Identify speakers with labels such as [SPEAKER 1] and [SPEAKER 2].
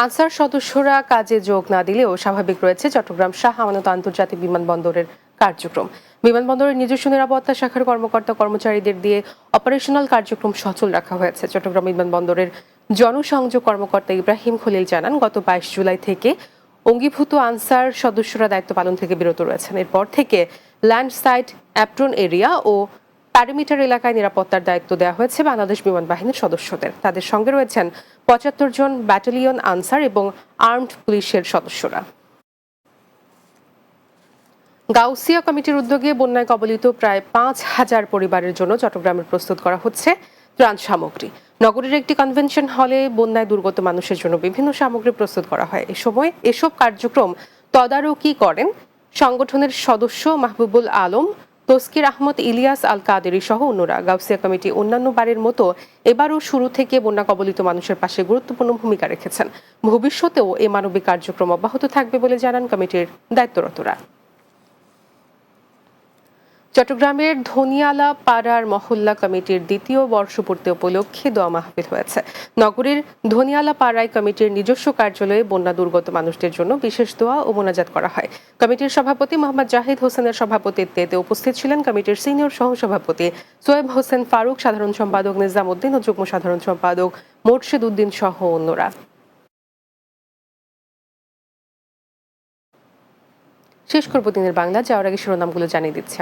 [SPEAKER 1] Answer সদস্যরা কাজে যোগ না দিলেও স্বাভাবিক রয়েছে চট্টগ্রাম শাহ আমানত আন্তর্জাতিক বিমানবন্দরের কার্যক্রম। বিমানবন্দরের নিজস্ব নিরাপত্তা শাখার কর্মকর্তা কর্মচারীদের দিয়ে অপারেশনাল কার্যক্রম সচল রাখা হয়েছে। চট্টগ্রাম বিমানবন্দরের জনসংযোগ কর্মকর্তা ইব্রাহিম খলিল জানান, গত 22 জুলাই থেকে অঙ্গীভূত আনসার সদস্যরা দায়িত্ব পালন থেকে বিরত রয়েছেন। এরপর থেকে ল্যান্ড সাইড, অ্যাপ্রন এরিয়া ও প্যারিমিটার এলাকায় নিরাপত্তার দায়িত্ব দেওয়া হয়েছে বাংলাদেশ বিমান বাহিনীর সদস্যদের। তাদের সঙ্গে রয়েছেন ৭৫ জন ব্যাটালিয়ন আনসার এবং আর্মড পুলিশের সদস্যরা। গাউসিয়া কমিটির উদ্যোগে বন্যায় কবলিত প্রায় ৫,০০০ পরিবারের জন্য চট্টগ্রামে প্রস্তুত করা হচ্ছে ত্রাণ সামগ্রী। নগরীর একটি কনভেনশন হলে বন্যায় দুর্গত মানুষের জন্য বিভিন্ন সামগ্রী প্রস্তুত করা হয়। এ সময় এসব কার্যক্রম তদারকি করেন সংগঠনের সদস্য মাহবুবুল আলম, তস্কির আহমদ, ইলিয়াস আল কাদেরি সহ অন্যরা। গাউসিয়া কমিটি অন্যান্য বারের মতো এবারও শুরু থেকে বন্যা কবলিত মানুষের পাশে গুরুত্বপূর্ণ ভূমিকা রেখেছেন। ভবিষ্যতেও এ মানবিক কার্যক্রম অব্যাহত থাকবে বলে জানান কমিটির দায়িত্বরতরা। চট্টগ্রামের ধনিয়ালা পাড়ার মহল্লা কমিটির দ্বিতীয় বর্ষপূর্তি উপলক্ষে দোয়া মাহফিল হয়েছে। নগরীর ধনিয়ালা পাড়ায় কমিটির নিজস্ব কার্যালয়ে বন্যা দুর্গত মানুষদের জন্য বিশেষ দোয়া ও মোনাজাত করা হয়। কমিটির সভাপতি মোহাম্মদ জাহিদ হোসেনের সভাপতিত্বে এতে উপস্থিত ছিলেন কমিটির সিনিয়র সহসভাপতি সোয়েব হোসেন ফারুক, সাধারণ সম্পাদক নিজাম উদ্দিন ও যুগ্ম সাধারণ সম্পাদক মোর্শেদ উদ্দিন সহ অন্যরা। শেষ করব দিনের বাংলা, যাওয়ার আগে শিরোনামগুলো জানিয়ে দিচ্ছি।